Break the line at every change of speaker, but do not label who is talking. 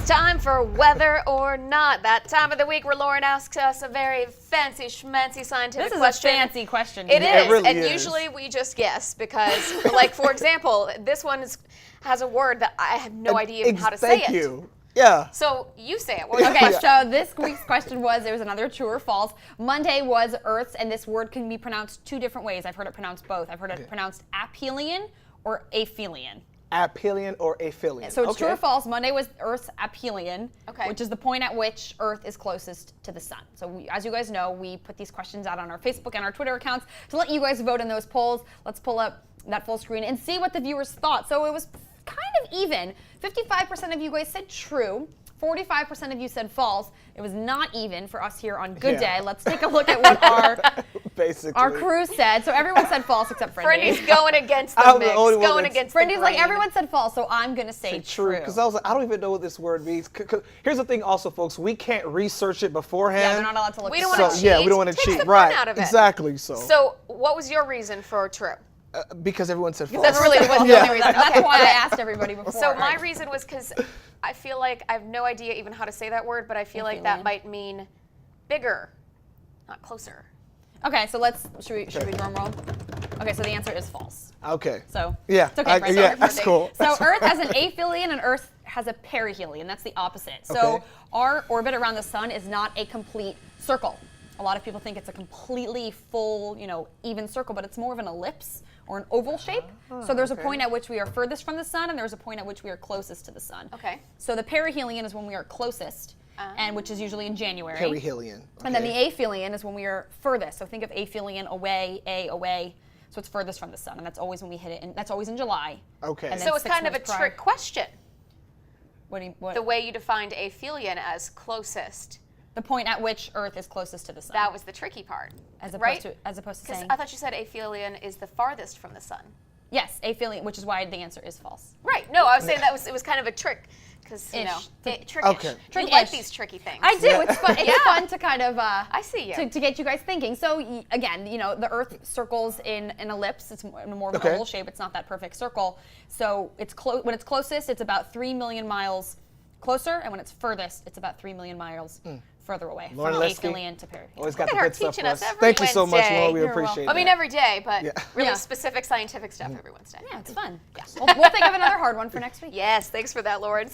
It's time for Whether or Not. That time of the week where Lauren asks us a very fancy schmancy scientific question.
This is a fancy question.
It is,
really
and
is.
Usually we just guess because, like, for example, this one has a word that I have no idea even how to say it.
Thank you. Yeah.
So you say it. What was the
Okay,
question?
so this week's question was, there was another true or false. Monday was Earth's, and this word can be pronounced two different ways. I've heard it pronounced both. I've heard it pronounced Aphelion or Aphelion.
Aphelion or Aphelion.
So it's true or false. Monday was Earth's aphelion,
Okay.
which is the point at which Earth is closest to the sun. So as you guys know, we put these questions out on our Facebook and our Twitter accounts to let you guys vote in those polls. Let's pull up that full screen and see what the viewers thought. So it was kind of even. 55% of you guys said true. 45% of you said false. It was not even for us here on Good Day. Let's take a look at what our crew said. So everyone said false except Friendly.
Friendly's going against the
I'm the
mix.
only one
Going
that's-
against
Friendly's
the
like,
grain.
everyone said false, so I'm going to say true.
Because I was like, I don't even know what this word means. 'Cause here's the thing also, folks. We can't research it beforehand.
Yeah, they're not allowed to look.
We don't
this
wanna
up.
cheat.
Yeah, we don't want to
Takes
cheat.
the fun
Right.
out of it.
Exactly.
So what was your reason for true?
Because everyone said false.
That's really the only
Yeah.
reason.
That's
Okay.
why I asked everybody before.
So my reason was because I feel like I have no idea even how to say that word, but I feel like that
Aphelion.
might mean bigger, not closer.
Okay, so should we drum roll? Okay, so the answer is false.
Okay.
So
Yeah.
it's okay, Fred.
Yeah. That's cool.
So Earth has an aphelion and Earth has a perihelion. That's the opposite. So
Okay.
our orbit around the sun is not a complete circle. A lot of people think it's a completely full, even circle, but it's more of an ellipse or an oval shape. So there's a point at which we are furthest from the sun, and there's a point at which we are closest to the sun.
Okay.
So the perihelion is when we are closest, and which is usually in January.
Perihelion.
And then the aphelion is when we are furthest. So think of aphelion away, away. So it's furthest from the sun, and that's always when we hit it, and that's always in July.
Okay.
And then
So it's
6
kind of a
months prior.
trick question.
What?
The way you defined aphelion as closest.
The point at which Earth is closest to the sun.
That was the tricky part,
as opposed
right?
to
Because
saying
I thought you said aphelion is the farthest from the sun.
yes, aphelion, which is why the answer is false.
Right. No, I was saying it was kind of a trick, because trickish.
Okay.
You like
Trickish.
these tricky things.
I do. It's fun. It's fun to kind of.
I see you.
To get you guys thinking. So again, the Earth circles in an ellipse. It's more of an
Okay.
oval shape. It's not that perfect circle. So it's when it's closest, it's about 3 million miles closer, and when it's furthest, it's about 3 million miles further away
Lauren
from
Lesky,
aphelion to perihelion.
Always got
Look
the
at her
good stuff
teaching
for
us
us.
every
Thank you so much,
Wednesday.
Lauren. We
You're
appreciate
welcome.
I mean,
that.
every day, but really
Yeah.
specific scientific stuff every Wednesday.
Yeah, it's fun. We'll think of another hard one for next week.
Yes, thanks for that, Lauren.